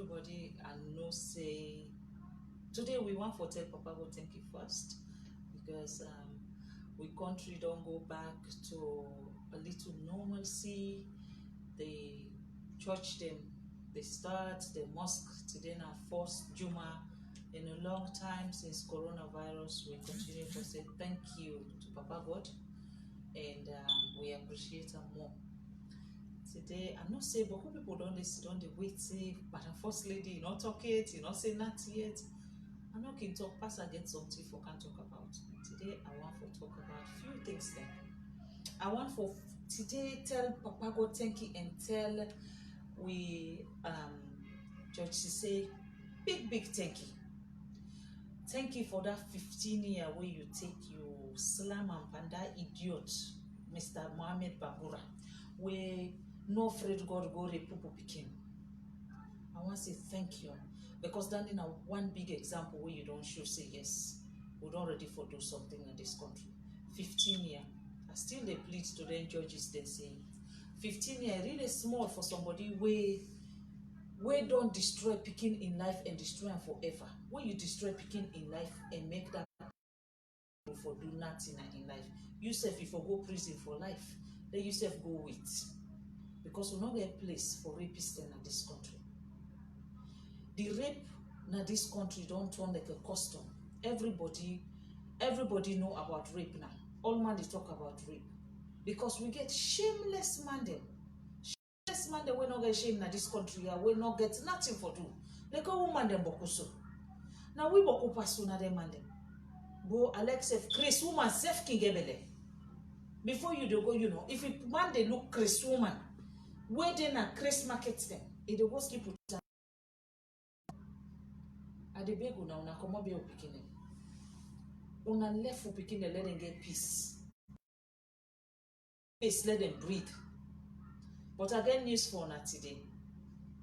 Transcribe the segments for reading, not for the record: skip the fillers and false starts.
everybody and no say today we want for tell Papa God thank you first because we country don't go back to a little normalcy. The church them they start the mosque today now first Juma in a long time since coronavirus. We continue to say thank you to Papa God and we appreciate him more. Today, I'm not saying, but people don't listen, don't they wait, say, but the first lady, you not talk it, you not say not yet. I'm not going to talk, Pastor get something for can talk about. Today, I want to talk about few things then. I want for today tell Papa God thank you and tell we church to say big thank you. Thank you for that 15 year where you take you slam and panda idiot, Mr. Mohammed Babura, where no afraid God go rape people picking. I want to say thank you because that in a one big example where you don't show say yes, we're not ready for do something in this country. 15 years, I still they plead to the judges they say 15 years really small for somebody where don't destroy picking in life and destroy them forever. When you destroy picking in life and make that for do nothing in life, you self if you go prison for life, then you self go with. Because we not get a place for rapists in this country. The rape in this country don't turn like a custom. Everybody know about rape now. All man they talk about rape. Because we get shameless man them. Shameless man them we not get shame in this country. We not get nothing for do. Like a woman them bokuso. Now we boku pasu na them man them. Bo Alex if Chris woman self king gebele. Before you do go, you know, if it man they look Chris woman. Where then a Chris market them, it go sleep with them. At the beg una come be picking una left for picking let them get peace. Peace, let them breathe. But again, news for una today.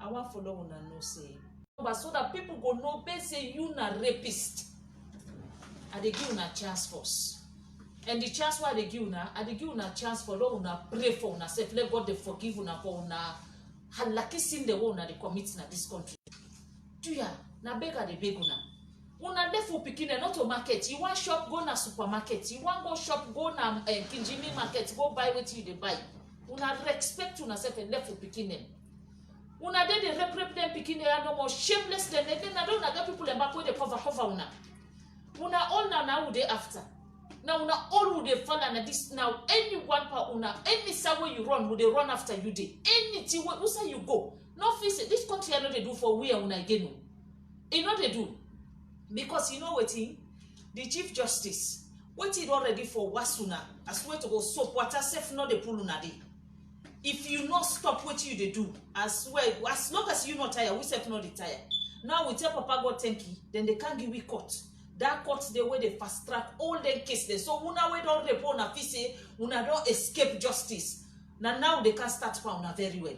I want follow una no say. But so that people go know be say you na rapist. I they give una chance first. And the chance why they give una, I they give una chance for Lord una pray for una self. Let God they forgive una for una halaki sin the one they commit in this country. Do ya na bega they beg una. Una left for picking not to market. You want shop go na supermarket. You want go shop go na Kinjimi market. Go buy what you they buy. Una respect una self and left for picking them. Una they rep them picking they are no more shameless than they na don't get people and back where they cover una. Una all now they after. Now una all would they fall under this now anyone pa una any somewhere you run would they run after you day anything where say you go no face this country I know they do for we una again you know they do because you know what the Chief Justice what it already for wasuna as way to go soap water self not the pull una day if you not stop what you they do as well as long as you not tired we self not tired now we tell Papa God thank you then they can't give we court. That court the way they fast track all them cases. So una we don't report na fise, una don't escape justice. Now they can start for una very well.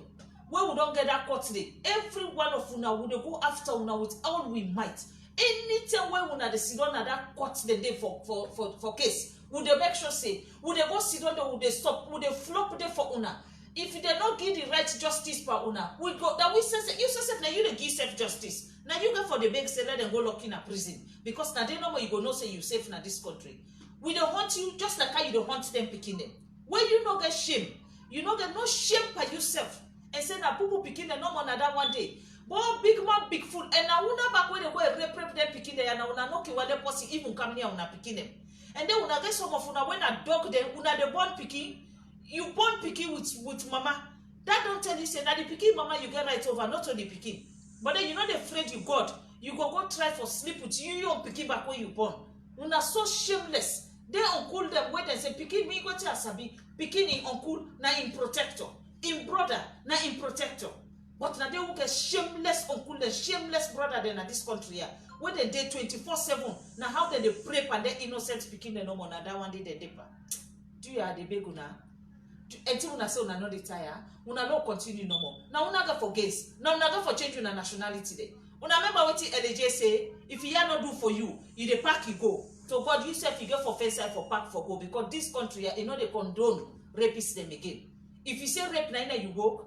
When we don't get that court today, every one of una would go after una with all we might. Anytime when una they sit on that court the day for case, would they make sure say, would they go sit on there, would they stop, would they flop there for una? If they don't give the right justice for una, we go that we say you say now you don't give self justice. Now you go for the big say let them go lock in a prison because now they know more you go no say you safe in this country. We don't want you just like how you don't want them picking them. When you no get shame, you no get no shame by yourself and say now people picking them no more than that one day. But big man, big fool, and now una back when they go and rape them picking them and now una no ki wale posi even come near una picking them. And then una get some of una when a dog them una the born picking. You born picking with mama. That don't tell you say that the picking mama you get right over, not only picking. But then you're not afraid you God. You go try for sleep with you, you picking back when you born. Una so shameless. They uncle them when they say picking me go to asabi, picking in uncle, na in protector, in brother, na in protector. But now they will get shameless uncle and shameless brother than this country here. When they day 24/7, now how they pray and they innocent picking the no more now that one day they deeper. Do you have the big una? Until una say una no retire, una no continue no more. Now una go for gays. Now una go for change una nationality there. Una remember what the LJ say? If he not do for you, you the park you go. So God, you self you go for face side for park for go because this country you know they condone rapists them again. If you say rape na you go,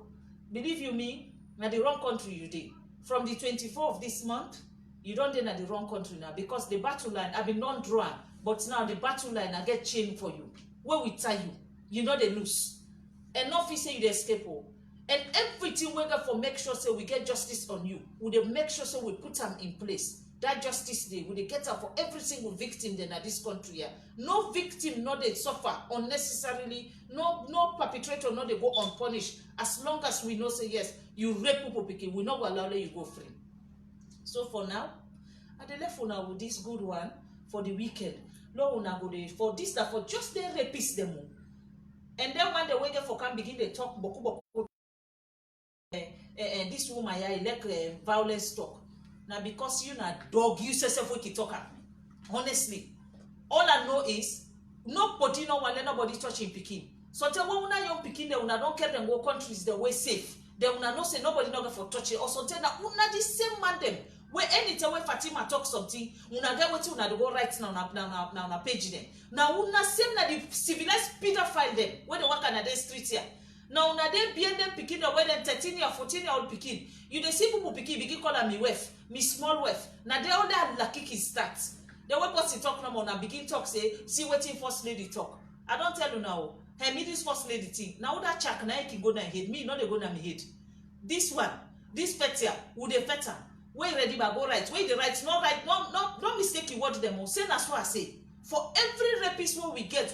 believe you me, na the wrong country you did. from the 24th of this month, you don't dey na the wrong country now, because the battle line I been non draw, but now the battle line I get chain for you. Where we tie you know they lose. And not say you dey escape. And everything we got for make sure say we get justice on you. We dey make sure say we put them in place. That justice day, we dey get up for every single victim then at this country here. No victim no they suffer unnecessarily. No perpetrator no they go unpunished. As long as we know say yes, you rape people picking, we not go allow you go free. So for now, I dey left una with this good one for the weekend. No una go dey for this that for just the rapist them. And then when they wake up for can begin they talk boku this woman here like violence talk. Now because you na dog, you say self talker. Honestly, all I know is nobody no one let nobody touching Pekin. So tell when una young Pekin, they una don't care them go countries the way safe. They una no say nobody not for touching. Also tell that una the same man them. Where anytime when Fatima talk something, una get what una go right now na page them. Now una same na the civilized pedophile them when they work on the street here. Now una dey being them Pekin or when them 13 or 14-year-old Pekin. You dey see people Pekin begin call me wife, me small wife. Now they all that lucky kids start. The way person talk no more now begin talk say, see waiting first lady talk. I don't tell you now. Hey, me this first lady thing. Now that check now can go na head. Me not they go na me head. This one, this fetia, would they feta? Where ready by go right? Where the right? Not right. No mistake you word them. Say that's what I say. For every rapist what we get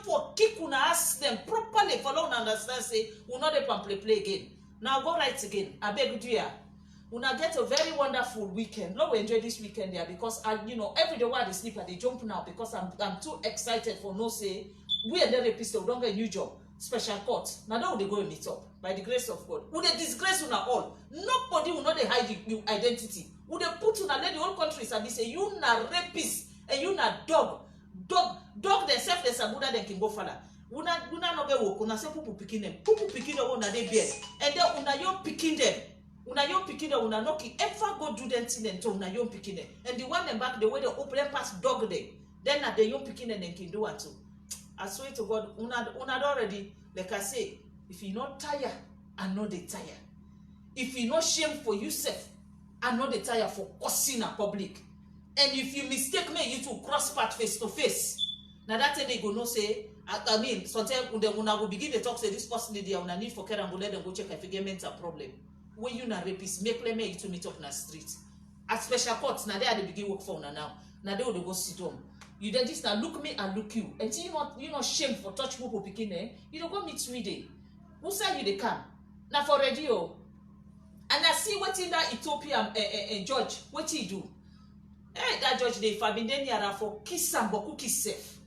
for kick una ask them properly for long understand say we not dey play again. Now go right again. I beg you ya. Una get a very wonderful weekend. No, we enjoy this weekend there because every day while they sleep they jump now because I'm too excited for no say we and the rapist we don't get a new job. Special court. Now that they go and meet up by the grace of God. Would they disgrace una all? Nobody will not they hide your identity. Would they put una let the whole country and say you na rapist and you na dog themselves they sabuda them can go further. Una no get work. Una say people picking them. People picking them una they bear. And then una you picking them. Una you picking them una no ever go do them thing until una you picking them. And the one them back the way they open them past dog them. Then at the you picking them can do it too. I swear to God, una already, like I say, if you not tired, I know they tired. If you not shame for yourself, I know they tired for cursing a public. And if you mistake me, you to cross path face to face. Now that they go no say, I mean, sometimes when una go begin to talk say this person lady, una need for care and go let them go check if you get mental problem. When you na rapist, make them you to meet up in the street. At special courts, now they are the begin work for una now. Now they will go sit down. You then just now look me and look you. Until you not shame for touch people picking there, you don't go meet me there. Who say you they come? Now for radio. And I see what in that Ethiopian judge, what he do. That judge they for been there for kiss and boku kiss safe.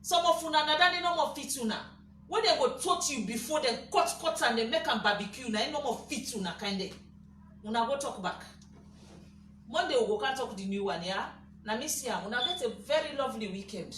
Some of una they no more fit una. When they go touch you before they cut and they make them barbecue, now no more fit una kind of. Una go talk back. Monday we go can talk the new one, yeah? Now, miss ya, una get a very lovely weekend.